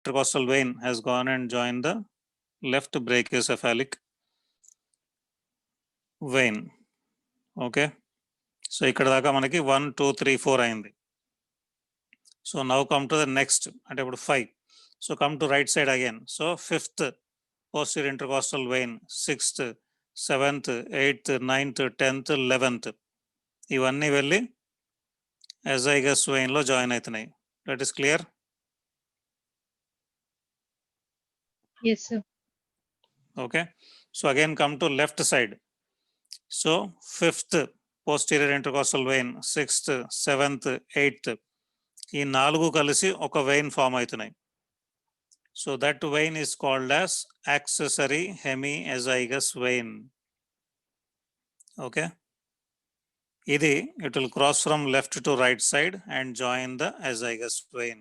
intercostal vein has gone and joined the left brachiocephalic vein. Okay, so ikkada daaka manaki 1 2 3 4 ayindi. So now come to the next, ante ippudu 5. So come to right side again. So 5th posterior intercostal vein, 6th, 7th, 8th, 9th, 10th, 11th ఇవన్నీ వెళ్ళి azygous vein లో join అవుతున్నాయి. That is clear? Yes, sir. Okay, so again come to left side. So 5th posterior intercostal vein, 6th, 7th, 8th ఈ 4 కలిసి ఒక vein form అవుతున్నాయి. So that vein is called as accessory hemiazygous vein. Okay, ఇది it will cross from left to right side and join the azygous vein.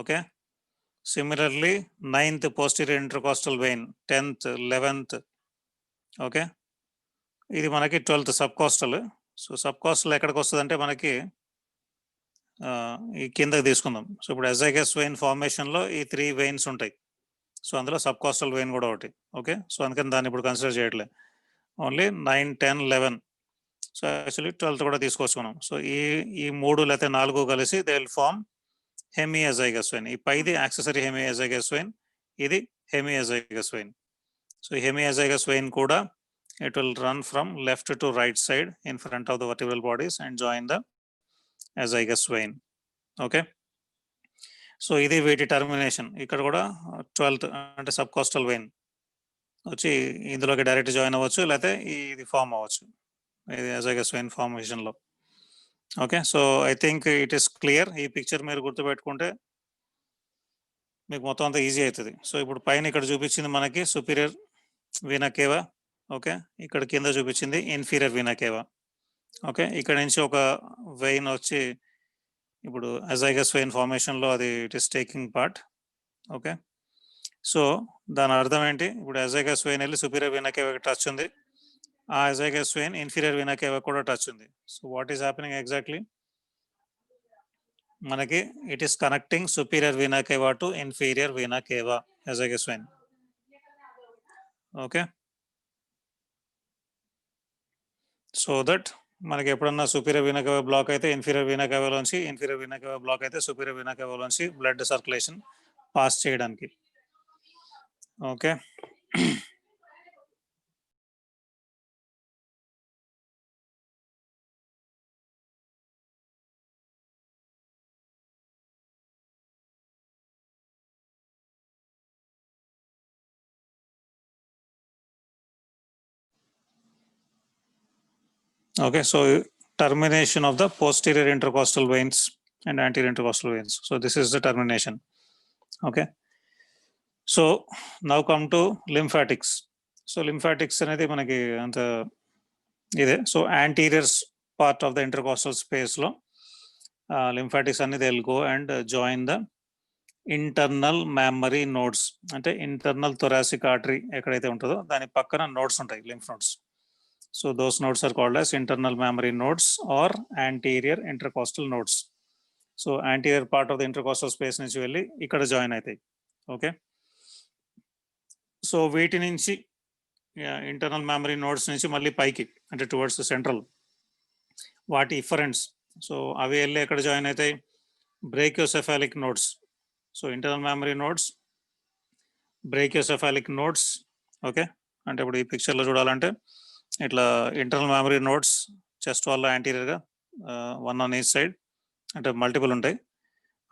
Okay, similarly 9th posterior intercostal vein, 10th, 11th. Okay, ఇది మనకి 12th subcostal. So సబ్కాస్టల్ ఎక్కడికి వస్తుంది అంటే మనకి ఈ కిందకి తీసుకుందాం. సో ఇప్పుడు azygous vein ఫార్మేషన్ లో ఈ 3 veins ఉంటాయి. సో అందులో సబ్కాస్టల్ vein కూడా ఒకటి. ఓకే, సో అందుకని దాన్ని ఇప్పుడు కన్సిడర్ చేయట్లే. ఓన్లీ 9, 10, 11. సో యాక్చువల్లీ 12th కూడా తీసుకోవచ్చు మనం. సో ఈ 3 లేకపోతే 4 కలిసి they will form hemiazygous vein. ఈ పైది యాక్సెసరీ hemiazygous vein, ఇది hemiazygous vein. So hemiazygous vein కూడా it will run from left to right side in front of the vertebral bodies and join the azygous vein. Okay, so ఇది వీటి termination. ఇక్కడ కూడా 12th అంటే సబ్కాస్టల్ vein వచ్చి ఇందులోకి direct join అవ్వచ్చు, లేకపోతే ఇది ఫామ్ అవ్వచ్చు ఇది azygous vein ఫార్మేషన్ లో. Okay, so I think it is clear. ఈ పిక్చర్ మీరు గుర్తుపెట్టుకుంటే మీకు మొత్తం అంతా ఈజీ అవుతుంది. సో ఇప్పుడు పైన ఇక్కడ చూపించింది మనకి సుపీరియర్ వీనా కేవా. ఓకే, ఇక్కడ కింద చూపించింది ఇన్ఫీరియర్ వీనా కేవా. ఓకే, ఇక్కడ నుంచి ఒక వెయిన్ వచ్చి ఇప్పుడు azygous vein ఫార్మేషన్ లో అది it is taking part. Okay, so దాని అర్థం ఏంటి? ఇప్పుడు azygous vein వెళ్ళి సుపీరియర్ వీనా కేవా టచ్ ఉంది, ఆ azygous vein inferior vena cava కూడా టచ్ ఉంది. So what is happening exactly? మనకి it is connecting superior vena cava to inferior vena cava azygous vein. Okay, so that మనకి ఎప్పుడన్నా superior vena cava block అయితే inferior vena కేవాలోంచి, inferior vena cava block అయితే superior vena కేవాలోంచి blood circulation pass చేయడానికి. Okay, okay, so termination of the posterior intercostal veins and anterior intercostal veins. So this is the termination. Okay, so now come to lymphatics. So lymphatics అనేది మనకి అంత ఇదే. So anterior part of the intercostal space లో lymphatics అనేది they'll go and join the internal mammary nodes. అంటే internal thoracic artery ఎక్కడైతే ఉంటుందో దాని పక్కన నోడ్స్ ఉంటాయి, lymph nodes. So those nodes are called as internal mammary nodes or anterior intercostal nodes. So anterior part of the intercostal space నుంచి వెళ్ళి ఇక్కడ join అవుతాయి. ఓకే, సో వీటి నుంచి ఇంటర్నల్ మెమరీ నోడ్స్ నుంచి మళ్ళీ పైకి అంటే టువర్డ్స్ సెంట్రల్ వాటి ఇఫరెంట్స్. సో అవి వెళ్ళి ఎక్కడ జాయిన్ అవుతాయి? Brachiocephalic nodes. So internal mammary nodes, brachiocephalic nodes. Okay, అంటే ఇప్పుడు ఈ పిక్చర్లో చూడాలంటే ఇట్లా internal mammary nodes chest wall యాంటీరియర్గా 1 on each సైడ్ అంటే మల్టిపుల్ ఉంటాయి.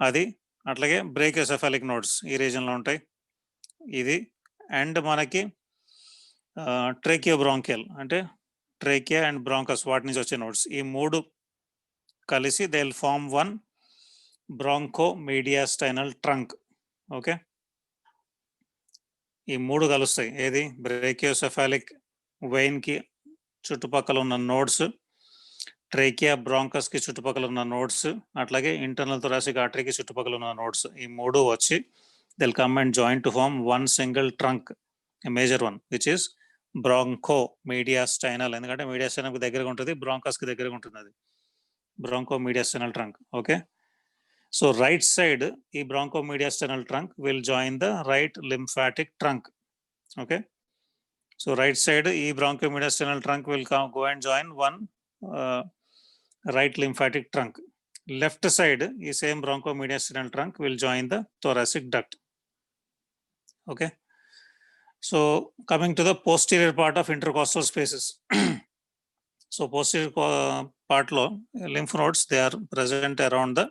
అది అట్లాగే బ్రేకియోసెఫాలిక్ నోడ్స్ ఈ రీజన్లో ఉంటాయి. ఇది అండ్ మనకి ట్రేకియోబ్రాంకియల్ అంటే ట్రేకియా అండ్ బ్రాంకస్ వాటి నుంచి వచ్చే నోడ్స్. ఈ 3 కలిసి they will form 1 bronchomediastinal trunk. Okay, ఈ 3 కలుస్తాయి. ఏది? బ్రేకియోసెఫాలిక్ వెయిన్ కి చుట్టుపక్కల ఉన్న నోడ్స్, ట్రేకియా బ్రాంకస్ కి చుట్టుపక్కల ఉన్న నోడ్స్, అట్లాగే ఇంటర్నల్ థొరాసిక్ ఆర్టరీకి చుట్టుపక్కల ఉన్న నోడ్స్. ఈ 3 వచ్చి they'll come and join to form one single trunk, a major one, which is broncho mediastinal. ఎందుకంటే మీడియాస్టైనల్ కి దగ్గరగా ఉంటుంది, బ్రాంకస్ కి దగ్గరగా ఉంటుంది, అది bronchomediastinal trunk. Okay, so right side ఈ bronchomediastinal trunk will join the right lymphatic trunk. Okay, so right side ఈ bronchomediastinal trunk will go and join one right lymphatic trunk. Left side ఈ same bronchomediastinal trunk will join the thoracic duct. Okay, so coming to the posterior part of intercostal spaces. So posterior part lo lymph nodes, they are present around the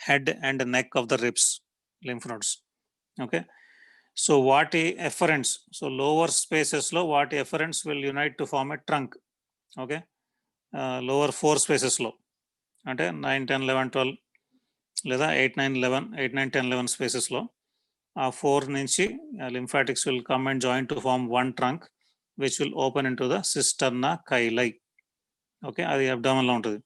head and neck of the ribs, lymph nodes. Okay, so వాటి efferents, so lower spaces lo వాటి efferents will unite to form a trunk. Okay, lower 4 spaces లో అంటే 9, 10, 11, 12 లేదా 8, 9, 11, 8, 9, 10, 11 spaces లో ఆ 4 నుంచి lymphatics will come and join to form one trunk which will open into the cisterna chyli. Okay, అది abdomen లో ఉంటుంది.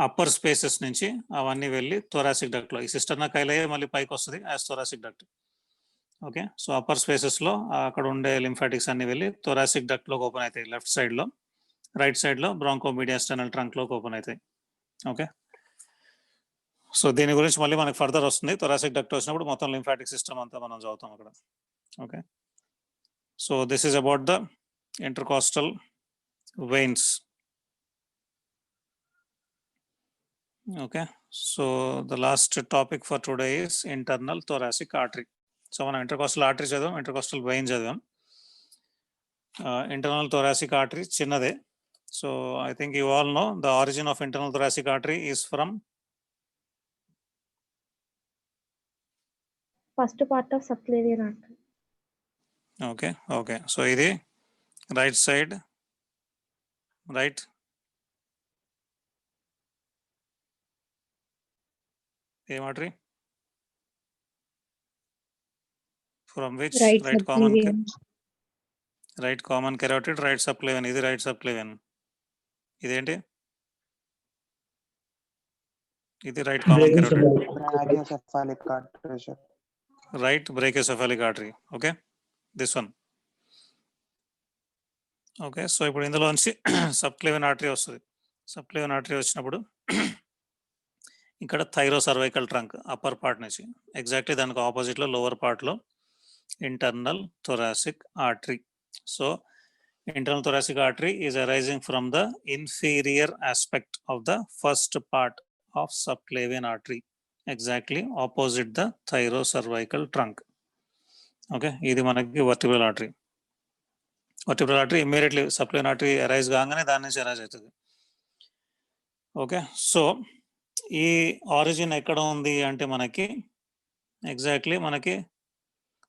అప్పర్ స్పేసెస్ నుంచి అవన్నీ వెళ్ళి థొరాసిక్ డక్ట్ లో, ఈ సిస్టర్నా కైలై మళ్ళీ పైకి వస్తుంది as thoracic duct. Okay, so upper spaces లో అక్కడ ఉండే లింఫాటిక్స్ అన్ని వెళ్ళి థొరాసిక్ డక్ట్ లోకి ఓపెన్ అవుతాయి. లెఫ్ట్ సైడ్ లో, రైట్ సైడ్ లో బ్రాంకోమీడియాస్టర్నల్ ట్రంక్ లోకి ఓపెన్ అవుతాయి. ఓకే, సో దీని గురించి మళ్ళీ మనకి ఫర్దర్ వస్తుంది. థొరాసిక్ డక్ట్ వచ్చినప్పుడు మొత్తం లింఫాటిక్ సిస్టమ్ అంతా మనం చదువుతాం అక్కడ. Okay, so this is about the intercostal veins. Okay, so the last topic for today is internal thoracic artery. So మనం ఇంటర్కాస్టల్ ఆర్టరీ చదివాం, ఇంటర్కాస్టల్ వెయిన్ చదివాం. ఇంటర్నల్ థొరాసిక్ ఆర్టరీ చిన్నదే. So I think you all know the origin of internal thoracic artery is from first part of సబ్క్లేవియన్ artery. Okay, okay, so ఇది right side, right ఏం artery from which right common, right common carotid, right subclavian. ఇది right subclavian. ఇదేంటి, ఇది right common carotid, right brachiocephalic artery. Okay, this one. Okay, so ఇప్పుడు ఇందులోంచి subclavian artery వస్తుంది. Subclavian artery వచ్చినప్పుడు ఇక్కడ thyrocervical trunk upper part నుంచి, exactly దానికి ఆపోజిట్ లో లోవర్ పార్ట్ లో internal thoracic artery. So internal thoracic artery is arising from the inferior aspect of the first part of subclavian artery, exactly opposite the thyrocervical trunk. Okay, ఇది మనకి vertebral artery. Vertebral artery immediately subclavian artery arise కాగానే దాని నుంచి arise అవుతుంది. Okay, so ఈ origin ఎక్కడ ఉంది అంటే మనకి ఎగ్జాక్ట్లీ మనకి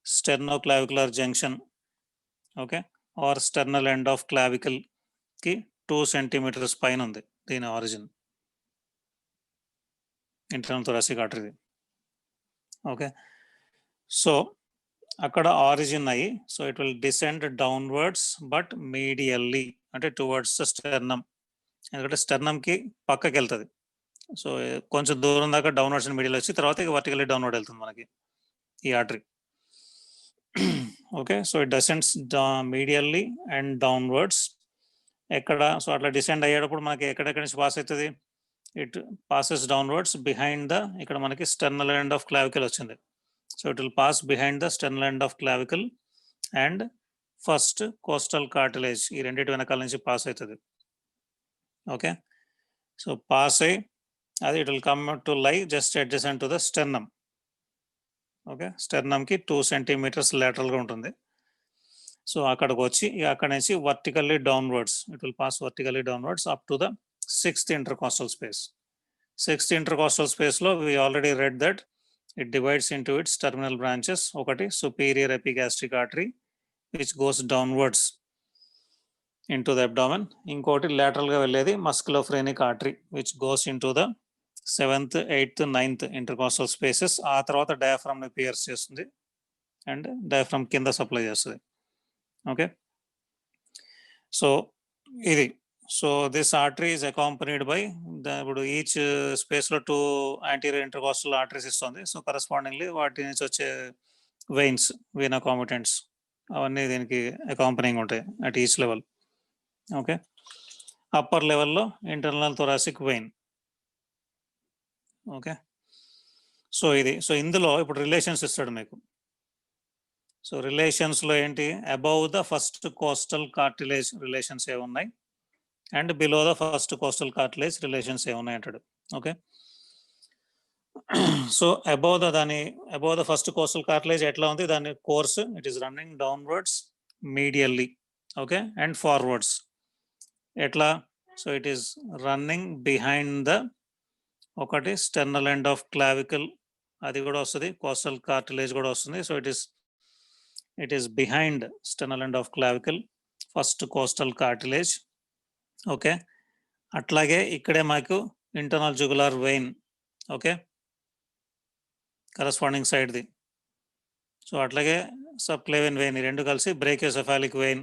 sternoclavicular junction, okay, or sternal end of clavicle కి 2 centimeters పైన ఉంది దీని origin, internal thoracic artery. Okay, so అక్కడ ఆరిజిన్ అయ్యి, so it will descend downwards but medially, అంటే టువర్డ్స్ ద స్టెర్నమ్. ఎందుకంటే స్టెర్నమ్ కి పక్కకి వెళ్తుంది. సో కొంచెం దూరం దాకా డౌన్వర్డ్స్ అండ్ మీడియల్ వచ్చి తర్వాత వర్టికల్లీ డౌన్వర్డ్ వెళ్తుంది మనకి ఈ artery. Okay, so it descends medially and downwards. ఎక్కడ, సో అట్లా డిసెండ్ అయ్యేటప్పుడు మనకి ఎక్కడెక్కడి నుంచి పాస్ అవుతుంది, it passes downwards behind the, ఇక్కడ మనకి స్టెర్నల్ ఎండ్ ఆఫ్ క్లావికల్ వచ్చింది. So it will pass behind the sternal end of clavicle and first costal cartilage, ఈ రెండింటి వెనకాల నుంచి పాస్ అవుతుంది. ఓకే, సో పాస్ అయ్యి అది it will come to lie just adjacent to the sternum. Okay, sternum కి 2 centimeters lateral గా ఉంటుంది. సో అక్కడికి వచ్చి అక్కడ నుంచి vertically downwards, it will pass vertically downwards up to the 6th intercostal space. 6th intercostal space లో we already read that it divides into its terminal branches. ఒకటి superior epigastric artery which goes downwards into the abdomen. ఇంకోటి lateral గా వెళ్ళేది musculophrenic artery which goes into the 7th, 8th, 9th intercostal spaces. ఆ తర్వాత diaphragm ని pierce చేస్తుంది and diaphragm కింద supply చేస్తుంది. ఓకే, సో ఇది, so this artery is accompanied by ఇప్పుడు ఈచ్ స్పేస్ లో 2 anterior intercostal arteries ఇస్తుంది. సో కరస్పాండింగ్లీ వాటి నుంచి వచ్చే వెయిన్స్, వీనా కామిటెంట్స్ అవన్నీ దీనికి అకాంపనింగ్ ఉంటాయి at each level. Okay, upper లెవెల్లో internal thoracic vein. Okay, so ఇది సో ఇందులో ఇప్పుడు రిలేషన్స్ ఇస్తాడు మీకు. సో రిలేషన్స్లో ఏంటి, above the first costal cartilage relations ఏమున్నాయి and below the first costal cartilage relations ఏమున్నాయి అంటాడు. Okay, so above the first costal cartilage ఎట్లా ఉంది, దాని course it is running downwards medially, okay, and forwards ఎట్లా, so it is running behind the ఒకటి sternal end of clavicle, అది కూడా వస్తుంది, కోస్టల్ కార్టిలేజ్ కూడా వస్తుంది. So it is behind sternal end of clavicle first costal cartilage. Okay, అట్లాగే ఇక్కడే మాకు internal jugular vein, okay, corresponding సైడ్ది. సో అట్లాగే సబ్ క్లేవియన్ వెయిన్, ఈ రెండు కలిసి brachiocephalic vein.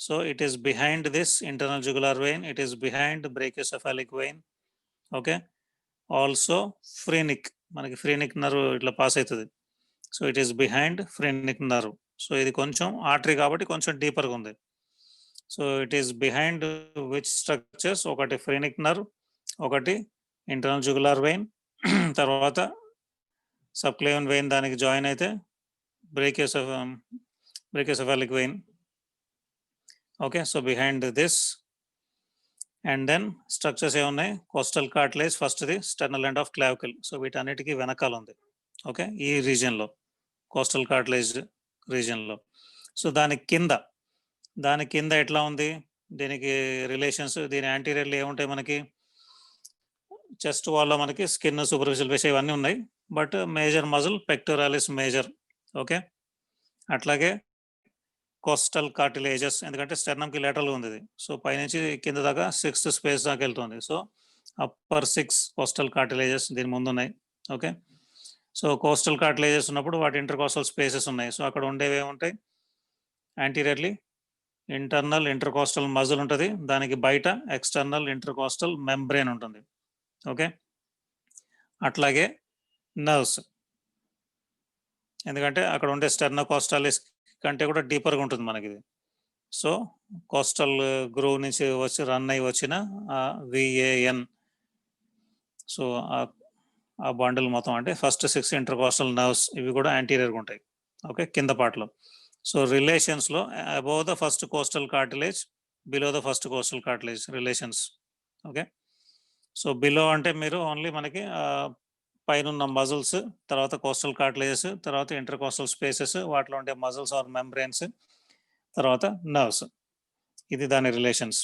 So it is behind this internal jugular vein, it is behind brachiocephalic vein. Okay, also phrenic, మనకి phrenic nerve ఇట్లా పాస్ అవుతుంది. So it is behind phrenic nerve. So ఇది కొంచెం artery కాబట్టి కొంచెం డీపర్గా ఉంది. So it is behind which structures, ఒకటి ఫ్రీనిక్ నర్వ్, ఒకటి ఇంటర్నల్ జుగులార్ వెయిన్, తర్వాత సబ్క్లేవియన్ వెయిన్ దానికి జాయిన్ అయితే brachiocephalic vein. Okay, so behind this and then structures ఏమున్నాయి, కోస్టల్ కార్టిలేజ్ ఫస్ట్ది sternal end of clavicle. So వీటన్నిటికీ వెనకాల ఉంది. ఓకే, ఈ రీజియన్లో కోస్టల్ కార్టిలేజ్ రీజియన్లో. సో దాని కింద ఎట్లా ఉంది, దీనికి రిలేషన్స్, దీని యాంటీరియర్లు ఏముంటాయి మనకి, చెస్ట్ వాల్లో మనకి స్కిన్, సూపర్ఫిషియల్ ఫేస్ ఇవన్నీ ఉన్నాయి, but major muscle pectoralis major. Okay, అట్లాగే కోస్టల్ కార్టిలేజెస్, ఎందుకంటే స్టెర్నంకి లేటరల్ ఉంది ఇది. సో పైనుంచి కింద దాకా 6th స్పేస్ దాకా వెళ్తుంది. సో అప్పర్ 6 కోస్టల్ కార్టిలేజెస్ దీని ముందు ఉన్నాయి. ఓకే, సో కోస్టల్ కార్టిలేజెస్ ఉన్నప్పుడు వాటి ఇంటర్ కోస్టల్ స్పేసెస్ ఉన్నాయి. సో అక్కడ ఉండేవి ఏముంటాయి, యాంటీరియర్లీ ఇంటర్నల్ ఇంటర్ కోస్టల్ మజిల్ ఉంటుంది, దానికి బయట ఎక్స్టర్నల్ ఇంటర్ కోస్టల్ మెంబ్రెయిన్ ఉంటుంది. ఓకే, అట్లాగే నర్వ్స్, ఎందుకంటే అక్కడ ఉండే స్టెర్నోకోస్టాలిస్ కంటే కూడా డీపర్గా ఉంటుంది మనకి ఇది. సో కోస్టల్ గ్రూవ్ నుంచి వచ్చి రన్ అయ్యి వచ్చిన విఏఎన్, సో ఆ బండిల్ మొత్తం అంటే ఫస్ట్ 6 ఇంటర్ కోస్టల్ నర్వ్స్, ఇవి కూడా యాంటీరియర్గా ఉంటాయి. ఓకే, కింద పార్ట్లో. సో రిలేషన్స్లో above the first costal cartilage, below the first costal cartilage relations. Okay, so below అంటే మీరు ఓన్లీ మనకి పైన ఉన్న మజిల్స్, తర్వాత కోస్టల్ కార్టిలేజెస్, తర్వాత ఇంటర్ కోస్టల్ స్పేసెస్, వాటిలో ఉండే మజిల్స్ ఆర్ మెంబ్రెయిన్స్, తర్వాత నర్వ్స్, ఇది దాని రిలేషన్స్.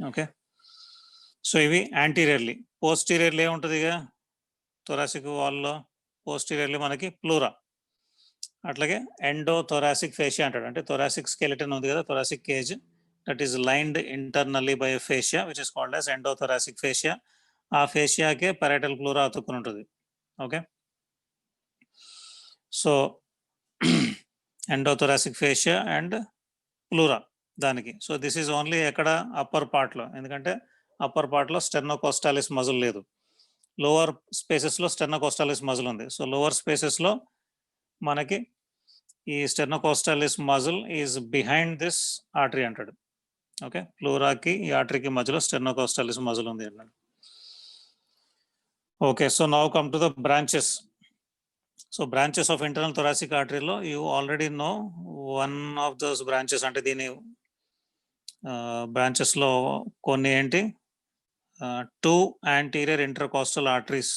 ఓకే, సో ఇవి యాంటీరియర్లీ. పోస్టీరియర్లీ ఏముంటుంది, ఇక థొరాసిక్ వాల్లో పోస్టీరియర్లీ మనకి ప్లూరా, అట్లాగే ఎండో థొరాసిక్ ఫేషియా అంటాడు, అంటే థొరాసిక్ స్కెలిటన్ ఉంది కదా, thoracic cage, that is lined internally by fascia which is called as endothoracic fascia. ఆ ఫేషియాకే పారాటల్ ప్లూరా అతుక్కుని ఉంటుంది. Okay, so endothoracic fascia and pleura దానికి. సో దిస్ ఈజ్ ఓన్లీ ఎక్కడ, అప్పర్ పార్ట్లో, ఎందుకంటే అప్పర్ పార్ట్లో స్టెర్నోకోస్టాలిస్ మజిల్ లేదు, లోవర్ స్పేసెస్లో స్టెర్నోకోస్టాలిస్ మజిల్ ఉంది. సో లోవర్ స్పేసెస్లో మనకి ఈ sternocostalis muscle is behind this artery అంటాడు. ఓకే, ప్లూరాకి ఈ ఆర్టరీకి మధ్యలో స్టెర్నోకోస్టాలిస్ మజిల్ ఉంది అన్నాడు. Okay, so now come to the branches. So branches of internal thoracic ఆర్టరీలో you already know one of those branches, అంటే దీని బ్రాంచెస్లో కొన్ని ఏంటి, 2 anterior intercostal arteries.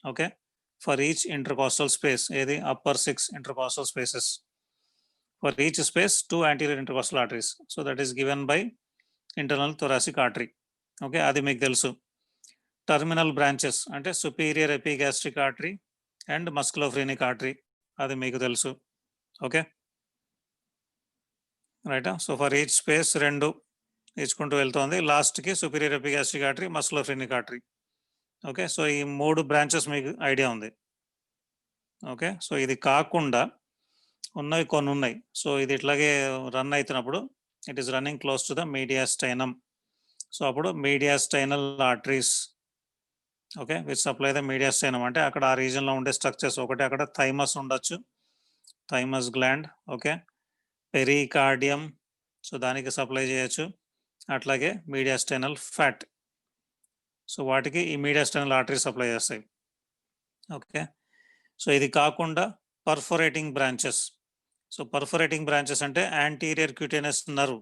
Okay, for each intercostal space, ఏది upper 6 intercostal spaces, for each space 2 anterior intercostal arteries. So that is given by internal thoracic artery. Okay, అది మీకు తెలుసు. Terminal branches అంటే superior epigastric artery and musculophrenic artery, అది మీకు తెలుసు. Okay, రైటా. So for each space 2 ఇచ్చుకుంటూ వెళ్తుంది, లాస్ట్కి superior epigastric artery, musculophrenic artery. Okay, so ఈ 3 బ్రాంచెస్ మీకు ఐడియా ఉంది. ఓకే, సో ఇది కాకుండా ఉన్నవి కొన్ని ఉన్నాయి. సో ఇది ఇట్లాగే రన్ అవుతున్నప్పుడు it is running close to the mediastinum. So అప్పుడు mediastinal arteries, okay, which supply the mediastinum, అంటే అక్కడ ఆ రీజన్లో ఉండే స్ట్రక్చర్స్, ఒకటి అక్కడ థైమస్ ఉండొచ్చు, thymus gland, okay, pericardium, so దానికి సప్లై చేయొచ్చు, అట్లాగే మీడియాస్టైనల్ ఫ్యాట్. సో వాటికి ఈ మీడియాస్టైనల్ ఆర్టరీ సప్లై చేస్తాయి. ఓకే. సో ఇది కాకుండా పర్ఫోరేటింగ్ బ్రాంచెస్. సో పర్ఫోరేటింగ్ బ్రాంచెస్ అంటే యాంటీరియర్ క్యూటేనస్ నర్వ్.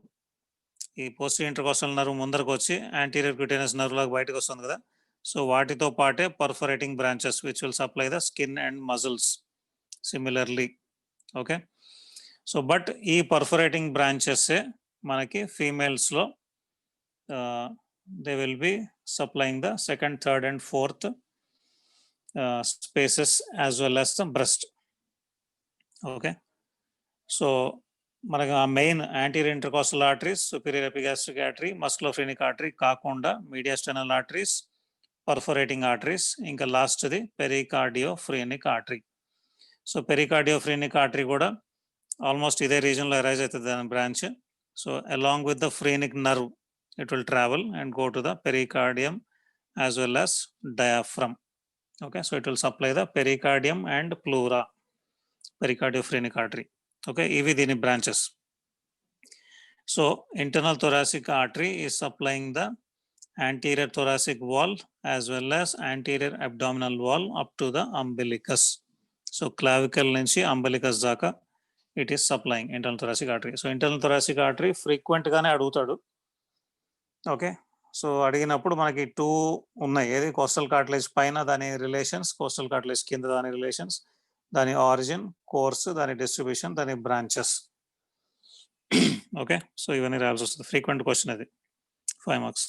ఈ పోస్టీరియర్ ఇంటర్కోస్టల్ నర్వ్ ముందరకు వచ్చి యాంటీరియర్ క్యూటేనస్ నర్వ్ లాగా బయటకు వస్తుంది కదా. సో వాటితో పాటే perforating branches which will supply the skin and muscles similarly. Okay. So but ఈ పర్ఫోరేటింగ్ బ్రాంచెస్ మనకి ఫీమేల్స్లో they will be supplying the second, third and fourth spaces as well as the breast. Okay. So మనకు ఆ main anterior intercostal arteries, superior epigastric artery, musculophrenic artery కాకుండా mediastinal arteries, perforating arteries, ఇంకా లాస్ట్ది pericardiophrenic artery. So pericardiophrenic artery కూడా almost ఇదే రీజన్లో arise అవుతుంది దాని branch. So along with the phrenic nerve it will travel and go to the pericardium as well as diaphragm. Okay, so it will supply the pericardium and pleura, pericardiophrenic artery. Okay, EV dini branches. So internal thoracic artery is supplying the anterior thoracic wall as well as anterior abdominal wall up to the umbilicus. So clavicle nunchi umbilicus daaka it is supplying internal thoracic artery. So internal thoracic artery frequent gaane adugutadu. Okay. So అడిగినప్పుడు మనకి 2 ఉన్నాయి. ఏది coastal cartilage పైన దాని relations, coastal cartilage కింద దాని relations, దాని origin, course, దాని డిస్ట్రిబ్యూషన్, దాని బ్రాంచెస్. ఓకే. సో ఇవన్నీ రాయాల్సి వస్తుంది. ఫ్రీక్వెంట్ క్వశ్చన్ అది, 5 marks.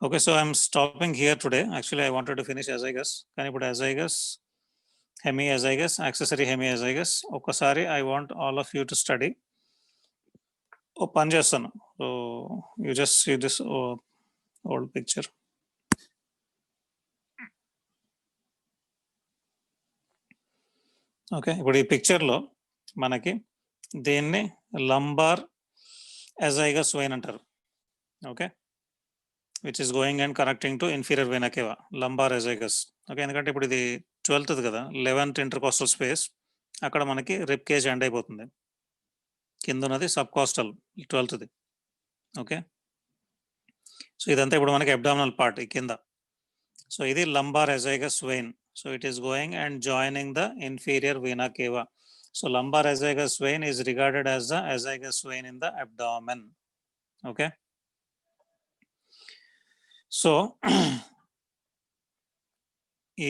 Okay. So I'm stopping here today. Actually I wanted to finish azygos, కానీ ఇప్పుడు azygos, hemiazygos, accessory hemiazygos ఒక్కసారి I want all of you to study. ఓ పని చేస్తాను. So you just see this old picture. Okay. ఇప్పుడు ఈ పిక్చర్లో మనకి దీన్ని లంబార్ అజైగస్ వెయిన్ అంటారు. Okay. Which is going and connecting to inferior vena cava, lumbar azygos. Okay. ఎందుకంటే ఇప్పుడు ఇది 12th కదా, 11th ఇంటర్కోస్టల్ స్పేస్, అక్కడ మనకి రిప్ కేజ్ ఎండ్ అయిపోతుంది. కింద ఉన్నది sub coastal 12th. Okay. So ఇదంతా ఇప్పుడు మనకి అబ్డామినల్ పార్ట్ ఈ కింద. సో ఇది lumbar azygos vein. So it is going and joining the inferior vena cava. So lumbar azygos vein is regarded as the azygos vein in the abdomen. Okay. So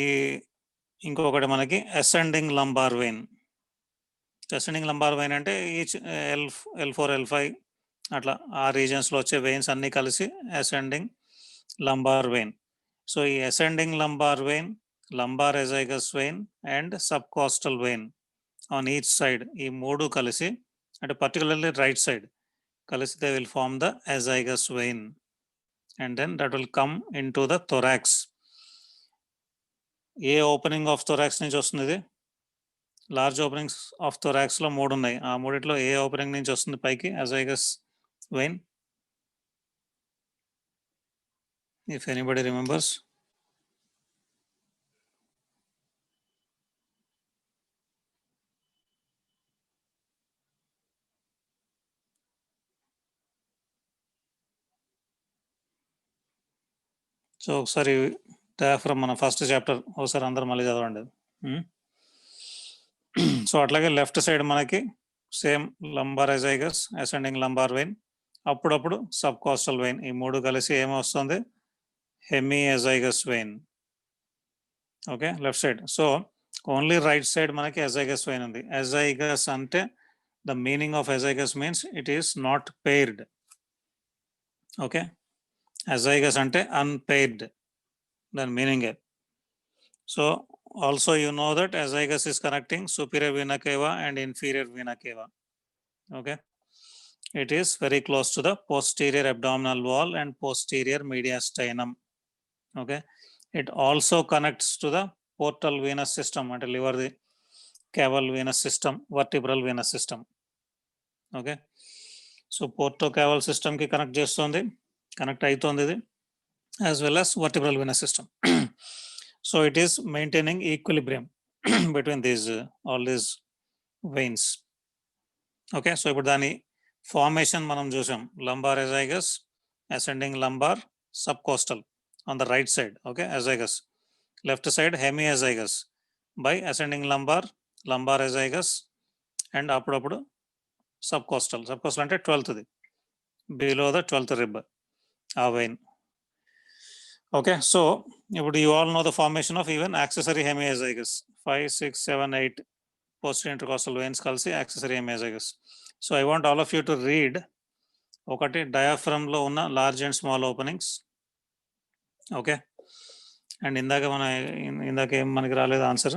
ఈ ఇంకొకటి మనకి ascending lumbar vein. Ascending lumbar vein అంటే each L4, L5 అట్లా ఆ రీజన్స్లో వచ్చే veins అన్నీ కలిసి అసెండింగ్ లంబార్ వెయిన్. సో ఈ ascending lumbar vein, lumbar azygos vein and subcostal vein on each side, ఈ మూడు కలిసి అంటే పర్టికులర్లీ రైట్ సైడ్ కలిసి they will form the azygos vein and then that will come into the thorax. ఏ opening of thorax నుంచి వస్తుంది ఇది? Large openings of thorax లో 3 ఉన్నాయి. ఆ మూడిట్లో ఏ ఓపెనింగ్ నుంచి వస్తుంది పైకి azygos vein? If anybody remembers. So ఒకసారి డయాఫ్రమ్ మన ఫస్ట్ చాప్టర్ ఒకసారి అందరూ మళ్ళీ చదవండి. సో అట్లాగే లెఫ్ట్ సైడ్ మనకి same lumbar azygos, ascending lumbar vein, అప్పుడప్పుడు సబ్ కోస్టల్ వెయిన్, ఈ మూడు కలిసి ఏమొస్తుంది? Hemiazygos vein. Okay, left side. So only right side మనకి అజైగస్ వెయిన్ ఉంది. అజైగస్ అంటే the meaning of azygos means it is not paired. Okay, azygos అంటే unpaired, దాని మీనింగే. So also you know that azygous is connecting superior vena cava and inferior vena cava. Okay, it is very close to the posterior abdominal wall and posterior mediastinum. Okay, it also connects to the portal venous system and liver the caval venous system, vertebral venous system. Okay, so portocaval system ki connect chestundi, connect aitundi idi, as well as vertebral venous system. So it is maintaining equilibrium between these all these veins. Okay, so ఇప్పుడు దాని formation మనం చూసాం. Lumbar azygos, ascending lumbar, subcostal on the right side. Okay, azygos. left side hemiazygous by ascending lumbar, lumbar azygous, and అప్పుడప్పుడు subcostal. Subcostal అంటే 12th below the 12th rib ఆ vein. Okay, so ఇప్పుడు you all know the formation of even accessory hemiazygous. 5, 6, 7, 8 posterior intercostal veins కలిసి accessory hemiazygous. So I want all of you to read ఒకటి diaphragm లో ఉన్న large and small openings. Okay, and ఇందాక ఏం మనకి రాలేదు answer.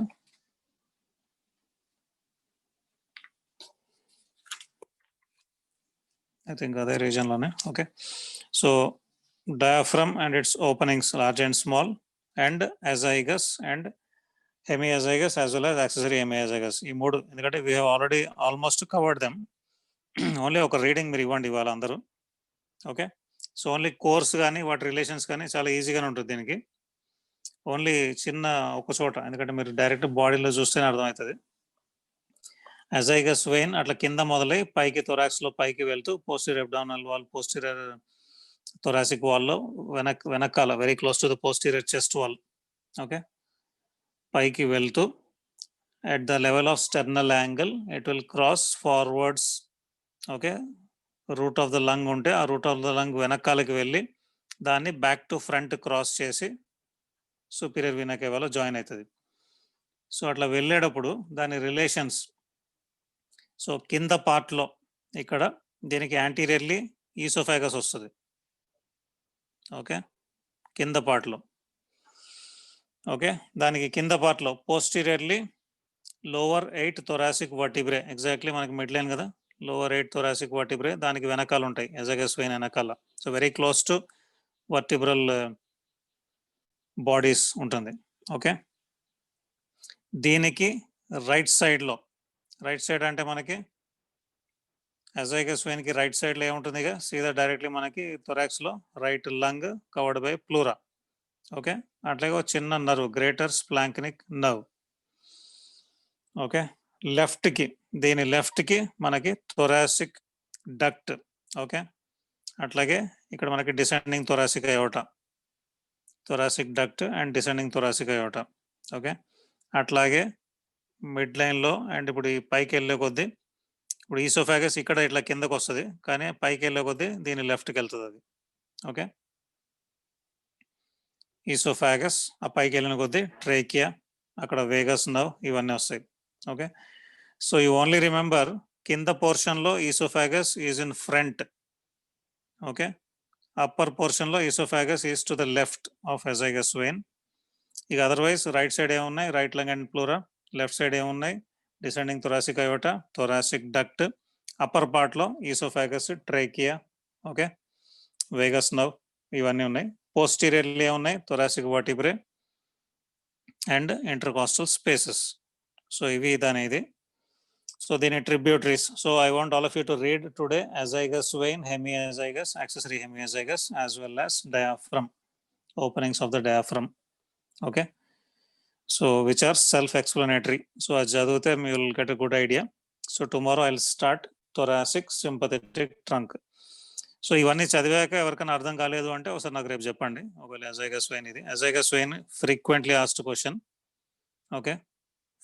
I think అదే రీజన్లోనే. Okay, so diaphragm and its openings large and small, and azygous and hemiazygous as well as accessory hemiazygous. ఈ మూడు ఎందుకంటే we have already almost covered them. Only ఒక రీడింగ్ మీరు ఇవ్వండి ఇవాళ అందరూ. ఓకే, సో ఓన్లీ కోర్స్ కానీ వాటి రిలేషన్స్ కానీ చాలా ఈజీగానే ఉంటుంది దీనికి. ఓన్లీ చిన్న ఒక చోట, ఎందుకంటే మీరు డైరెక్ట్ బాడీలో చూస్తేనే అర్థమవుతుంది. అజైగస్ వెయిన్ అట్లా కింద మొదలై పైకి థొరాక్స్ లో పైకి వెళ్తూ posterior abdominal wall, posterior thoracic వాల్లో వెనకాల very close to the posterior chest wall. Okay, పైకి వెళ్తూ at the level of sternal angle it will cross forwards. Okay, root of the lung ఉంటే ఆ రూట్ ఆఫ్ ద లంగ్ వెనకాలకి వెళ్ళి దాన్ని back to front cross చేసి superior vena కేవాలో join అవుతుంది. So అట్లా వెళ్ళేటప్పుడు దాని రిలేషన్స్, సో కింద పార్ట్లో ఇక్కడ దీనికి యాంటీరియర్లీ ఈసోఫాగస్ వస్తుంది. ఓకే, కింద పార్ట్లో. ఓకే, దానికి కింద పార్ట్లో పోస్టీరియర్లీ లోవర్ 8 థొరాసిక్ వర్టిబ్రే, ఎగ్జాక్ట్లీ మనకి మిడ్ లైన్ కదా, లోవర్ 8 థొరాసిక్ వర్టిబ్రే దానికి వెనకాల ఉంటాయి, ఎజగస్ వెయిన్ వెనకాల. So very close to vertebral bodies ఉంటుంది. ఓకే, దీనికి రైట్ సైడ్లో, రైట్ సైడ్ అంటే మనకి అజైగస్ వెయిన్కి రైట్ సైడ్లో ఏముంటుంది, ఇక సీదా డైరెక్ట్లీ మనకి థొరాక్స్లో right lung covered by pleura. Okay, అట్లాగే ఒక చిన్న nerve greater splanchnic nerve. Okay, లెఫ్ట్కి, దీని లెఫ్ట్కి మనకి థొరాసిక్ డక్ట్. ఓకే, అట్లాగే ఇక్కడ మనకి descending thoracic aorta, thoracic duct and descending thoracic iota. Okay, అట్లాగే మిడ్ లైన్లో అండ్ ఇప్పుడు ఈ పైకి వెళ్ళే కొద్దీ ఇప్పుడు ఈసోఫాగస్ ఇక్కడ ఇట్లా కిందకు వస్తుంది, కానీ పైకి వెళ్ళే కొద్దీ దీని లెఫ్ట్కి వెళ్తుంది అది. ఓకే, ఈసోఫాగస్ ఆ పైకి వెళ్ళిన కొద్దీ ట్రేకియా, అక్కడ వేగస్ నర్వ్, ఇవన్నీ వస్తాయి. Okay, so you only remember కింద పోర్షన్లో oesophagus is in front. Okay, upper పోర్షన్లో oesophagus is to the left of azygos vein. ఇక అదర్వైజ్ రైట్ సైడ్ ఏమున్నాయి, right lung and pleura. Left side ఏమున్నాయి, descending thoracic aorta, thoracic duct. Upper పార్ట్లో oesophagus, trachea, okay, vagus nerve, ఇవన్నీ ఉన్నాయి. Posteriorly ఉన్నాయి, thoracic vertebrae and intercostal spaces. So ఇవి ఇదనేది. So దీని tributaries. So I want all of you to read today azygos vein, hemiazygos, accessory hemiazygos, as well as diaphragm, openings of the diaphragm. Okay, so which are self explanatory. So అది చదివితే మీ will get a good idea. So tomorrow I will start thoracic sympathetic trunk. So ఇవన్నీ చదివాక ఎవరికైనా అర్థం కాలేదు అంటే ఒకసారి నాకు రేపు చెప్పండి. ఒకవేళ అజైగస్ వెయిన్, ఇది azygos vein frequently asked question. Okay,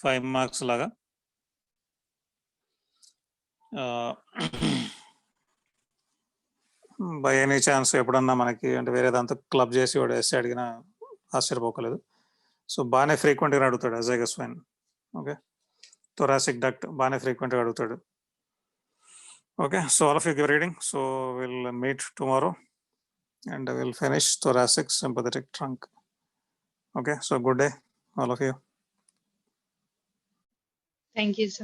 5 marks లాగా. బై ఎనీ ఛాన్స్ ఎప్పుడన్నా మనకి అంటే వేరే దాంతో క్లబ్ చేసి వాడు ఎస్సే అడిగినా ఆశ్చర్యపోకలేదు. సో బాగానే ఫ్రీక్వెంట్గా అడుగుతాడు అజైగస్ వెయిన్. ఓకే, థొరాసిక్ డక్ట్ బాగానే ఫ్రీక్వెంట్గా అడుగుతాడు. Okay, so all of you give reading. So will meet tomorrow and I will finish thoracic sympathetic trunk. Okay, so good day all of you. Thank you, sir.